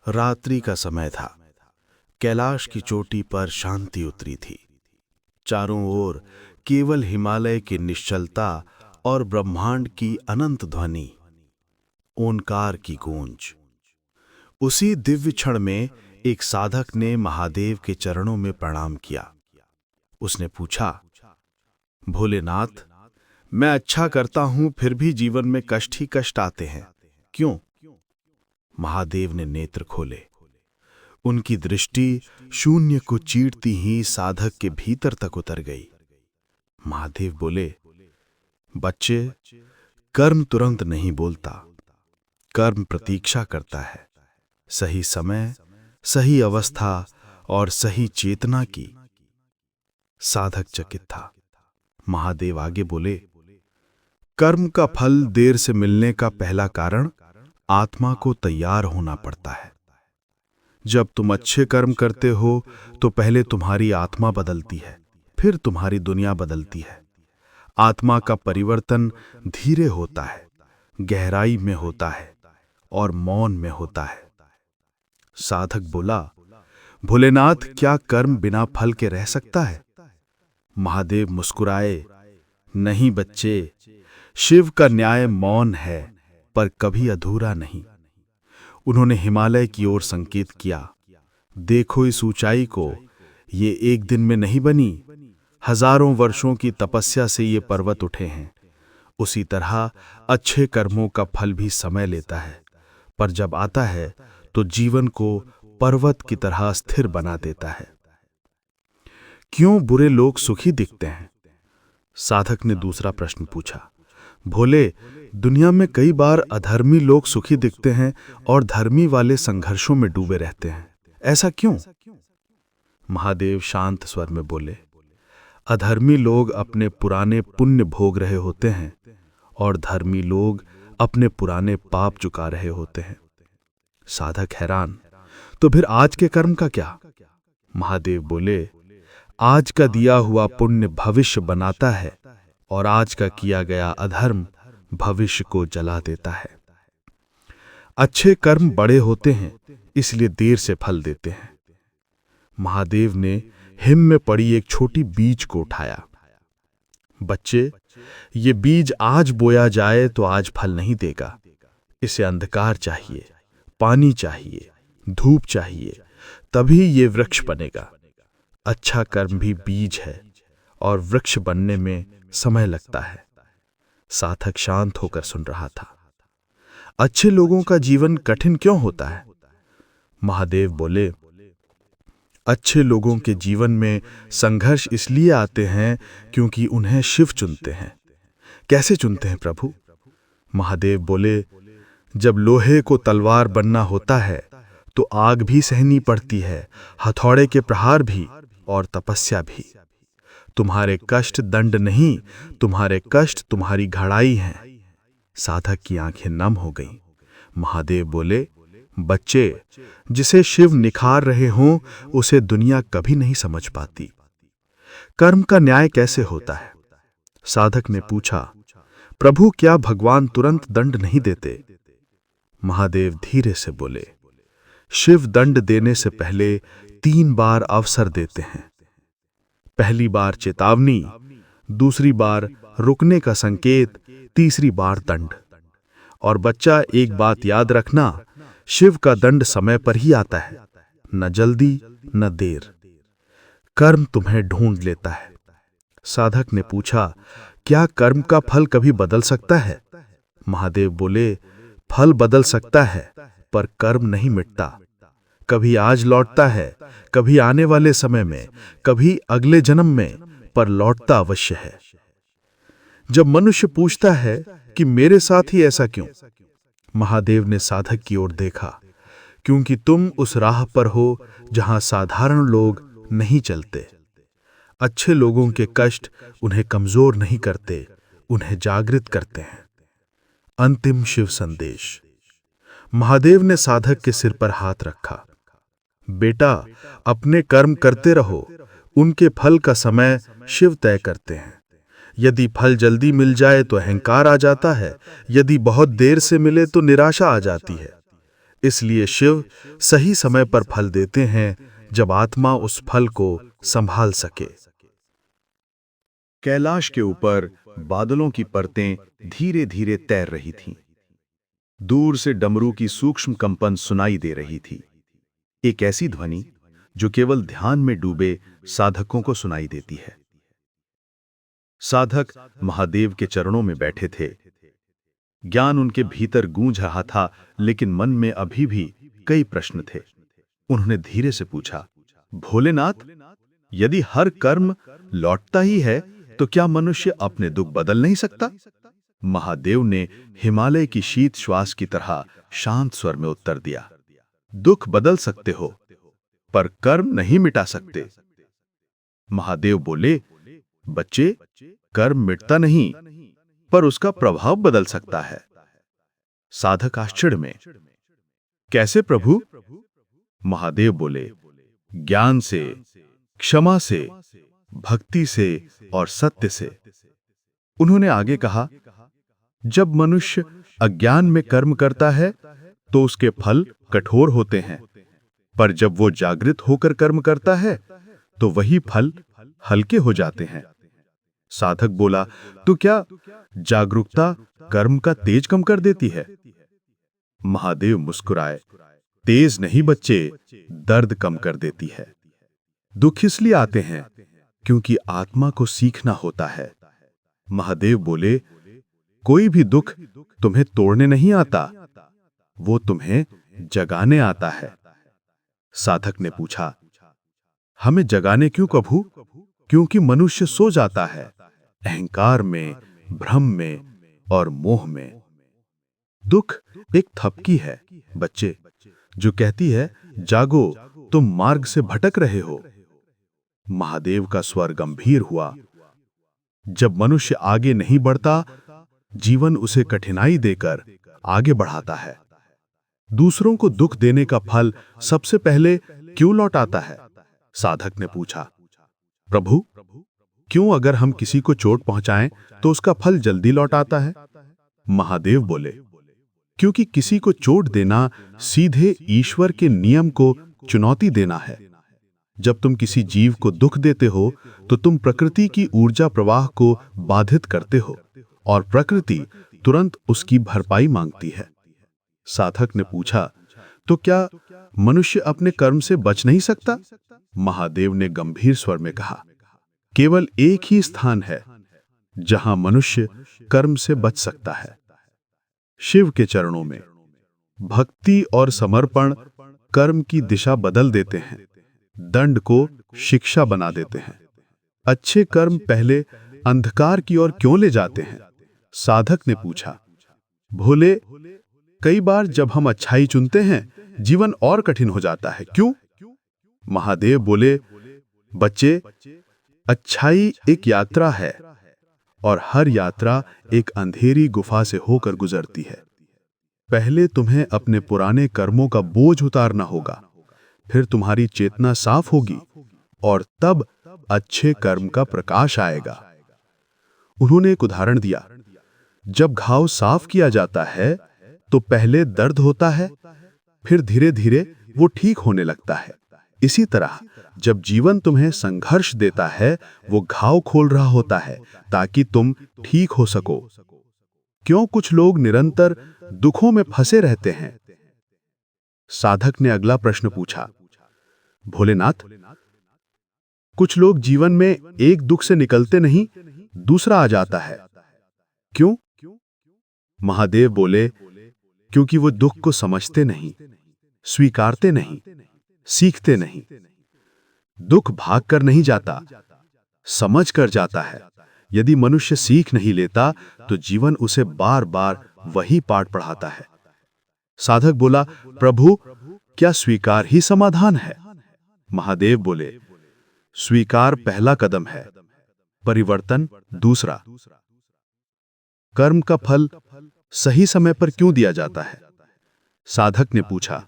रात्रि का समय था। कैलाश की चोटी पर शांति उतरी थी। चारों ओर केवल हिमालय की निश्चलता और ब्रह्मांड की अनंत ध्वनि, ओंकार की गूंज। उसी दिव्य क्षण में एक साधक ने महादेव के चरणों में प्रणाम किया। उसने पूछा, भोलेनाथ, मैं अच्छा करता हूं फिर भी जीवन में कष्ट ही कष्ट आते हैं, क्यों? महादेव ने नेत्र खोले। उनकी दृष्टि शून्य को चीरती ही साधक के भीतर तक उतर गई। महादेव बोले, बच्चे, कर्म तुरंत नहीं बोलता, कर्म प्रतीक्षा करता है, सही समय, सही अवस्था और सही चेतना की। साधक चकित था। महादेव आगे बोले, कर्म का फल देर से मिलने का पहला कारण आत्मा को तैयार होना पड़ता है। जब तुम अच्छे कर्म करते हो तो पहले तुम्हारी आत्मा बदलती है, फिर तुम्हारी दुनिया बदलती है। आत्मा का परिवर्तन धीरे होता है, गहराई में होता है और मौन में होता है। साधक बोला, भोलेनाथ, क्या कर्म बिना फल के रह सकता है? महादेव मुस्कुराए, नहीं बच्चे, शिव का न्याय मौन है पर कभी अधूरा नहीं। उन्होंने हिमालय की ओर संकेत किया, देखो इस ऊंचाई को, ये एक दिन में नहीं बनी, हजारों वर्षों की तपस्या से ये पर्वत उठे हैं। उसी तरह अच्छे कर्मों का फल भी समय लेता है, पर जब आता है तो जीवन को पर्वत की तरह स्थिर बना देता है। क्यों बुरे लोग सुखी दिखते हैं? साधक ने दूसरा प्रश्न पूछा। भोले, दुनिया में कई बार अधर्मी लोग सुखी दिखते हैं और धर्मी वाले संघर्षों में डूबे रहते हैं, ऐसा क्यों? महादेव शांत स्वर में बोले, अधर्मी लोग अपने पुराने पुण्य भोग रहे होते हैं और धर्मी लोग अपने पुराने पाप चुका रहे होते हैं। साधक हैरान, तो फिर आज के कर्म का क्या? महादेव बोले, आज का दिया हुआ पुण्य भविष्य बनाता है और आज का किया गया अधर्म भविष्य को जला देता है। अच्छे कर्म बड़े होते हैं, इसलिए देर से फल देते हैं। महादेव ने हिम में पड़ी एक छोटी बीज को उठाया। बच्चे, ये बीज आज बोया जाए तो आज फल नहीं देगा। इसे अंधकार चाहिए, पानी चाहिए, धूप चाहिए, तभी ये वृक्ष बनेगा। अच्छा कर्म भी बीज है और वृक्ष बनने में समय लगता है। साधक शांत होकर सुन रहा था। अच्छे लोगों का जीवन कठिन क्यों होता है? महादेव बोले, अच्छे लोगों के जीवन में संघर्ष इसलिए आते हैं क्योंकि उन्हें शिव चुनते हैं। कैसे चुनते हैं प्रभु? महादेव बोले, जब लोहे को तलवार बनना होता है तो आग भी सहनी पड़ती है, हथौड़े के प्रहार भी और तपस्या भी। तुम्हारे कष्ट दंड नहीं, तुम्हारे कष्ट तुम्हारी घड़ाई हैं। साधक की आंखें नम हो गईं। महादेव बोले, बच्चे, जिसे शिव निखार रहे हों उसे दुनिया कभी नहीं समझ पाती। कर्म का न्याय कैसे होता है? साधक ने पूछा, प्रभु, क्या भगवान तुरंत दंड नहीं देते? महादेव धीरे से बोले, शिव दंड देने से पहले 3 बार अवसर देते हैं। पहली बार चेतावनी, दूसरी बार रुकने का संकेत, तीसरी बार दंड। और बच्चा, एक बात याद रखना, शिव का दंड समय पर ही आता है, न जल्दी न देर। कर्म तुम्हें ढूंढ लेता है। साधक ने पूछा, क्या कर्म का फल कभी बदल सकता है? महादेव बोले, फल बदल सकता है पर कर्म नहीं मिटता। कभी आज लौटता है, कभी आने वाले समय में, कभी अगले जन्म में, पर लौटता अवश्य है। जब मनुष्य पूछता है कि मेरे साथ ही ऐसा क्यों, महादेव ने साधक की ओर देखा, क्योंकि तुम उस राह पर हो जहां साधारण लोग नहीं चलते। अच्छे लोगों के कष्ट उन्हें कमजोर नहीं करते, उन्हें जागृत करते हैं। अंतिम शिव संदेश। महादेव ने साधक के सिर पर हाथ रखा। बेटा, अपने कर्म करते रहो, उनके फल का समय शिव तय करते हैं। यदि फल जल्दी मिल जाए तो अहंकार आ जाता है, यदि बहुत देर से मिले तो निराशा आ जाती है। इसलिए शिव सही समय पर फल देते हैं, जब आत्मा उस फल को संभाल सके। कैलाश के ऊपर बादलों की परतें धीरे धीरे तैर रही थीं। दूर से डमरू की सूक्ष्म कंपन सुनाई दे रही थी, एक ऐसी ध्वनि जो केवल ध्यान में डूबे साधकों को सुनाई देती है। साधक महादेव के चरणों में बैठे थे। ज्ञान उनके भीतर गूंज रहा था, लेकिन मन में अभी भी कई प्रश्न थे। उन्होंने धीरे से पूछा, भोलेनाथ, यदि हर कर्म लौटता ही है, तो क्या मनुष्य अपने दुख बदल नहीं सकता? महादेव ने हिमालय की शीत श्वास की तरह शांत स्वर में उत्तर दिया, दुख बदल सकते हो, पर कर्म नहीं मिटा सकते। महादेव बोले, बच्चे, कर्म मिटता नहीं, पर उसका प्रभाव बदल सकता है। साधक आश्चर्य में, कैसे प्रभु? महादेव बोले, ज्ञान से, क्षमा से, भक्ति से और सत्य से। उन्होंने आगे कहा, जब मनुष्य अज्ञान में कर्म करता है तो उसके फल कठोर होते हैं, पर जब वो जागृत होकर कर्म करता है तो वही फल हल्के हो जाते हैं। साधक बोला, तो क्या जागरूकता कर्म का तेज कम कर देती है? महादेव मुस्कुराए, तेज नहीं बच्चे, दर्द कम कर देती है। दुख इसलिए आते हैं क्योंकि आत्मा को सीखना होता है। महादेव बोले, कोई भी दुख तुम्हें तोड़ने नहीं आता, वो तुम्हें जगाने आता है। साधक ने पूछा, हमें जगाने क्यों प्रभु? क्योंकि मनुष्य सो जाता है, अहंकार में, भ्रम में और मोह में। दुख एक थपकी है बच्चे, जो कहती है, जागो, तुम मार्ग से भटक रहे हो। महादेव का स्वर गंभीर हुआ, जब मनुष्य आगे नहीं बढ़ता, जीवन उसे कठिनाई देकर आगे बढ़ाता है। दूसरों को दुख देने का फल सबसे पहले क्यों लौटाता है? साधक ने पूछा, प्रभु, क्यों अगर हम किसी को चोट पहुंचाएं तो उसका फल जल्दी लौटाता है? महादेव बोले, क्योंकि किसी को चोट देना सीधे ईश्वर के नियम को चुनौती देना है। जब तुम किसी जीव को दुख देते हो तो तुम प्रकृति की ऊर्जा प्रवाह को बाधित करते हो और प्रकृति तुरंत उसकी भरपाई मांगती है। साधक ने पूछा, तो क्या मनुष्य अपने कर्म से बच नहीं सकता? महादेव ने गंभीर स्वर में कहा, केवल एक ही स्थान है जहां मनुष्य कर्म से बच सकता है, शिव के चरणों में। भक्ति और समर्पण कर्म की दिशा बदल देते हैं, दंड को शिक्षा बना देते हैं। अच्छे कर्म पहले अंधकार की ओर क्यों ले जाते हैं? साधक ने पूछा, भोले, कई बार जब हम अच्छाई चुनते हैं, जीवन और कठिन हो जाता है, क्यों? महादेव बोले, बच्चे, अच्छाई एक यात्रा है और हर यात्रा एक अंधेरी गुफा से होकर गुजरती है। पहले तुम्हें अपने पुराने कर्मों का बोझ उतारना होगा, फिर तुम्हारी चेतना साफ होगी और तब अच्छे कर्म का प्रकाश आएगा। उन्होंने एक उदाहरण दिया, जब घाव साफ किया जाता है तो पहले दर्द होता है, फिर धीरे धीरे वो ठीक होने लगता है। इसी तरह जब जीवन तुम्हें संघर्ष देता है, वो घाव खोल रहा होता है ताकि तुम ठीक हो सको। क्यों कुछ लोग निरंतर दुखों में फंसे रहते हैं? साधक ने अगला प्रश्न पूछा, भोलेनाथ, कुछ लोग जीवन में एक दुख से निकलते नहीं, दूसरा आ जाता है, क्यों? महादेव बोले, क्योंकि वो दुख को समझते नहीं, स्वीकारते नहीं, सीखते नहीं। दुख भाग कर नहीं जाता, समझ कर जाता है। यदि मनुष्य सीख नहीं लेता तो जीवन उसे बार बार वही पाठ पढ़ाता है। साधक बोला, प्रभु, क्या स्वीकार ही समाधान है? महादेव बोले, स्वीकार पहला कदम है, परिवर्तन दूसरा। कर्म का फल सही समय पर क्यों दिया जाता है? साधक ने पूछा,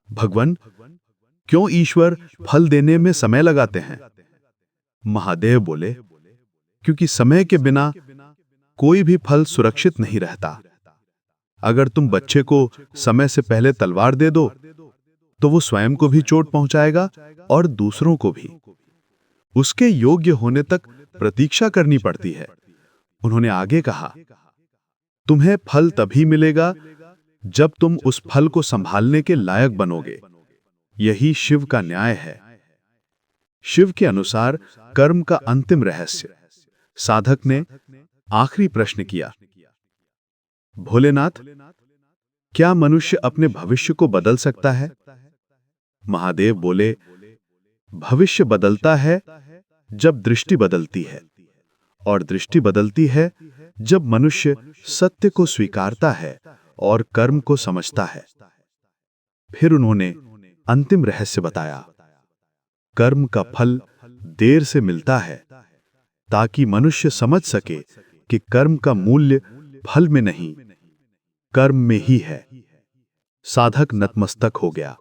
भगवान, क्यों ईश्वर फल देने में समय लगाते हैं? महादेव बोले, क्योंकि समय के बिना कोई भी फल सुरक्षित नहीं रहता। अगर तुम बच्चे को समय से पहले तलवार दे दो तो वो स्वयं को भी चोट पहुंचाएगा और दूसरों को भी। उसके योग्य होने तक प्रतीक्षा करनी पड़ती है। उन्होंने आगे कहा, तुम्हें फल तभी मिलेगा जब तुम उस फल को संभालने के लायक बनोगे। यही शिव का न्याय है। शिव के अनुसार कर्म का अंतिम रहस्य। साधक ने आखिरी प्रश्न किया, भोलेनाथ, क्या मनुष्य अपने भविष्य को बदल सकता है? महादेव बोले, भविष्य बदलता है जब दृष्टि बदलती है, और दृष्टि बदलती है जब मनुष्य सत्य को स्वीकारता है और कर्म को समझता है। फिर उन्होंने अंतिम रहस्य बताया, कर्म का फल देर से मिलता है ताकि मनुष्य समझ सके कि कर्म का मूल्य फल में नहीं, कर्म में ही है। साधक नतमस्तक हो गया।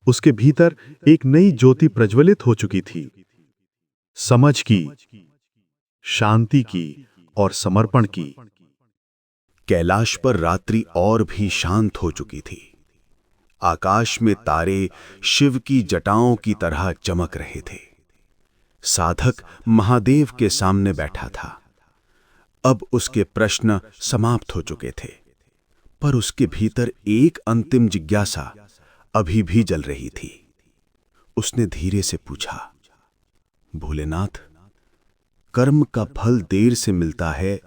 उसके भीतर एक नई ज्योति प्रज्वलित हो चुकी थी, समझ की, शांति की और समर्पण की। कैलाश पर रात्रि और भी शांत हो चुकी थी। आकाश में तारे शिव की जटाओं की तरह चमक रहे थे। साधक महादेव के सामने बैठा था। अब उसके प्रश्न समाप्त हो चुके थे, पर उसके भीतर एक अंतिम जिज्ञासा अभी भी जल रही थी। उसने धीरे से पूछा, भोलेनाथ, कर्म का फल देर से मिलता है,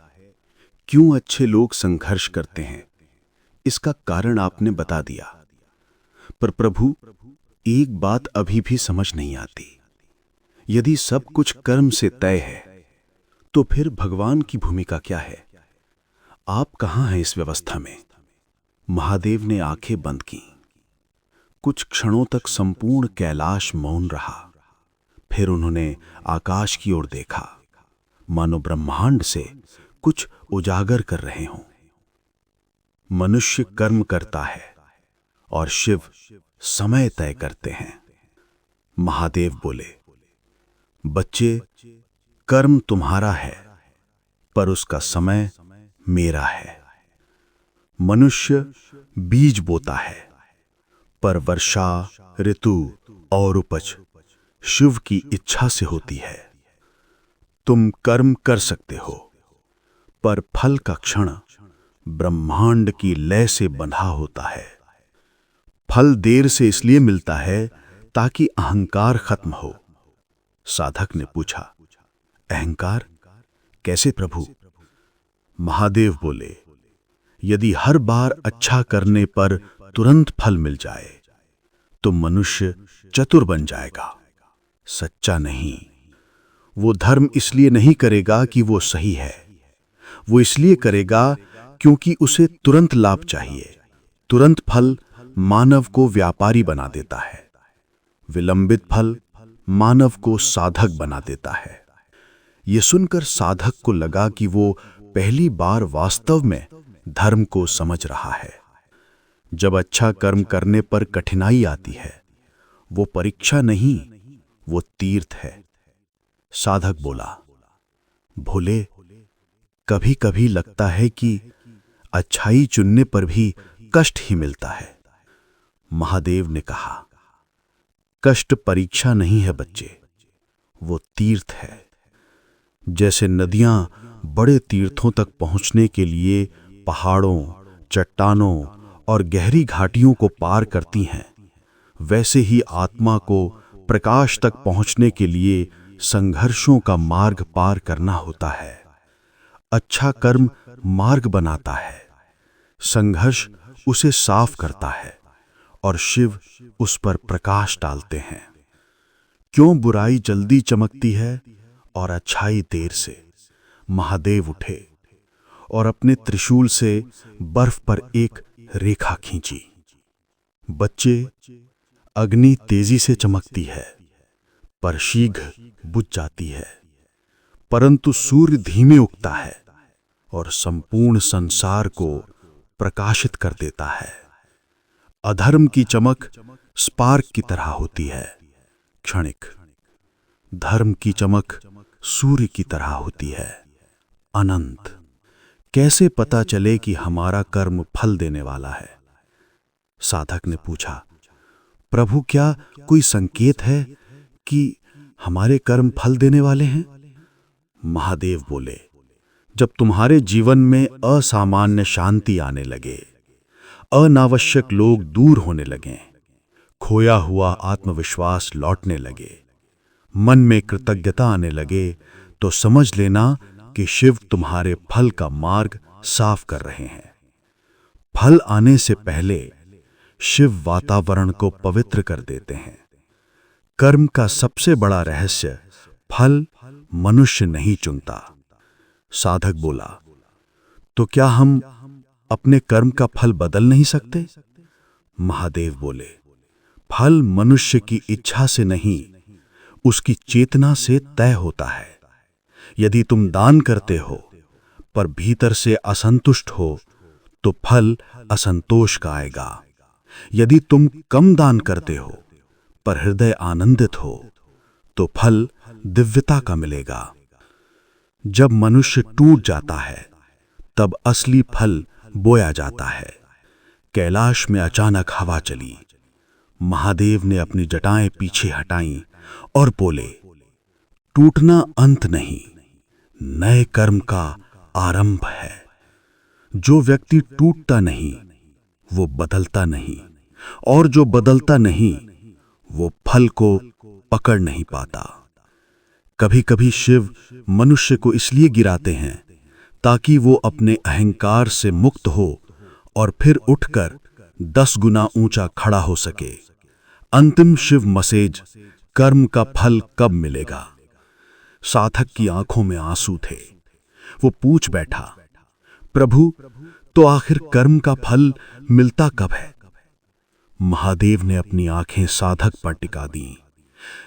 क्यों अच्छे लोग संघर्ष करते हैं? इसका कारण आपने बता दिया, पर प्रभु, एक बात अभी भी समझ नहीं आती। यदि सब कुछ कर्म से तय है, तो फिर भगवान की भूमिका क्या है? आप कहां हैं इस व्यवस्था में? महादेव ने आंखें बंद की। कुछ क्षणों तक संपूर्ण कैलाश मौन रहा। फिर उन्होंने आकाश की ओर देखा, मानो ब्रह्मांड से कुछ उजागर कर रहे हों। मनुष्य कर्म करता है और शिव समय तय करते हैं। महादेव बोले, बच्चे, कर्म तुम्हारा है, पर उसका समय मेरा है। मनुष्य बीज बोता है, पर वर्षा, ऋतु और उपज शिव की इच्छा से होती है। तुम कर्म कर सकते हो, पर फल का क्षण ब्रह्मांड की लय से बंधा होता है। फल देर से इसलिए मिलता है ताकि अहंकार खत्म हो। साधक ने पूछा, अहंकार कैसे प्रभु? महादेव बोले, यदि हर बार अच्छा करने पर तुरंत फल मिल जाए तो मनुष्य चतुर बन जाएगा, सच्चा नहीं। वो धर्म इसलिए नहीं करेगा कि वो सही है, वो इसलिए करेगा क्योंकि उसे तुरंत लाभ चाहिए। तुरंत फल मानव को व्यापारी बना देता है, विलंबित फल मानव को साधक बना देता है। ये सुनकर साधक को लगा कि वो पहली बार वास्तव में धर्म को समझ रहा है। जब अच्छा कर्म करने पर कठिनाई आती है, वो परीक्षा नहीं, वो तीर्थ है। साधक बोला, भोले, कभी कभी लगता है कि अच्छाई चुनने पर भी कष्ट ही मिलता है। महादेव ने कहा, कष्ट परीक्षा नहीं है बच्चे, वो तीर्थ है। जैसे नदियां बड़े तीर्थों तक पहुंचने के लिए पहाड़ों, चट्टानों और गहरी घाटियों को पार करती हैं, वैसे ही आत्मा को प्रकाश तक पहुंचने के लिए संघर्षों का मार्ग पार करना होता है। अच्छा कर्म मार्ग बनाता है, संघर्ष उसे साफ करता है और शिव उस पर प्रकाश डालते हैं। क्यों बुराई जल्दी चमकती है और अच्छाई देर से? महादेव उठे और अपने त्रिशूल से बर्फ पर एक रेखा खींची। बच्चे, अग्नि तेजी से चमकती है पर शीघ्र बुझ जाती है, परंतु सूर्य धीमे उगता है और संपूर्ण संसार को प्रकाशित कर देता है। अधर्म की चमक स्पार्क की तरह होती है, क्षणिक। धर्म की चमक सूर्य की तरह होती है, अनंत। कैसे पता चले कि हमारा कर्म फल देने वाला है? साधक ने पूछा, प्रभु क्या कोई संकेत है कि हमारे कर्म फल देने वाले हैं? महादेव बोले, जब तुम्हारे जीवन में असामान्य शांति आने लगे, अनावश्यक लोग दूर होने लगें, खोया हुआ आत्मविश्वास लौटने लगे, मन में कृतज्ञता आने लगे, तो समझ लेना कि शिव तुम्हारे फल का मार्ग साफ कर रहे हैं। फल आने से पहले शिव वातावरण को पवित्र कर देते हैं। कर्म का सबसे बड़ा रहस्य फल मनुष्य नहीं चुनता। साधक बोला, तो क्या हम अपने कर्म का फल बदल नहीं सकते? महादेव बोले, फल मनुष्य की इच्छा से नहीं, उसकी चेतना से तय होता है। यदि तुम दान करते हो पर भीतर से असंतुष्ट हो तो फल असंतोष का आएगा। यदि तुम कम दान करते हो पर हृदय आनंदित हो तो फल दिव्यता का मिलेगा। जब मनुष्य टूट जाता है तब असली फल बोया जाता है। कैलाश में अचानक हवा चली। महादेव ने अपनी जटाएं पीछे हटाईं और बोले, टूटना अंत नहीं, नए कर्म का आरंभ है। जो व्यक्ति टूटता नहीं वो बदलता नहीं, और जो बदलता नहीं वो फल को पकड़ नहीं पाता। कभी कभी शिव मनुष्य को इसलिए गिराते हैं ताकि वो अपने अहंकार से मुक्त हो और फिर उठकर 10 गुना ऊंचा खड़ा हो सके। अंतिम शिव मैसेज, कर्म का फल कब मिलेगा? साधक की आंखों में आंसू थे। वो पूछ बैठा, प्रभु तो आखिर कर्म का फल मिलता कब है? महादेव ने अपनी आंखें साधक पर टिका दी।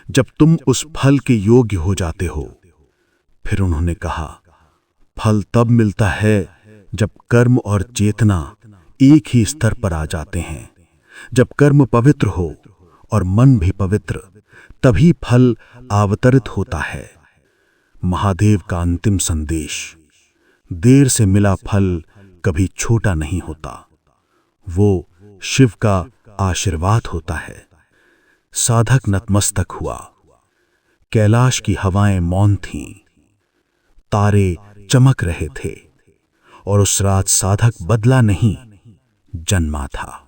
जब तुम उस फल के योग्य हो जाते हो। फिर उन्होंने कहा, फल तब मिलता है जब कर्म और चेतना एक ही स्तर पर आ जाते हैं। जब कर्म पवित्र हो और मन भी पवित्र, तभी फल अवतरित होता है। महादेव का अंतिम संदेश, देर से मिला फल कभी छोटा नहीं होता, वो शिव का आशीर्वाद होता है। साधक नतमस्तक हुआ। कैलाश की हवाएं मौन थीं, तारे चमक रहे थे और उस रात साधक बदला नहीं, जन्मा था।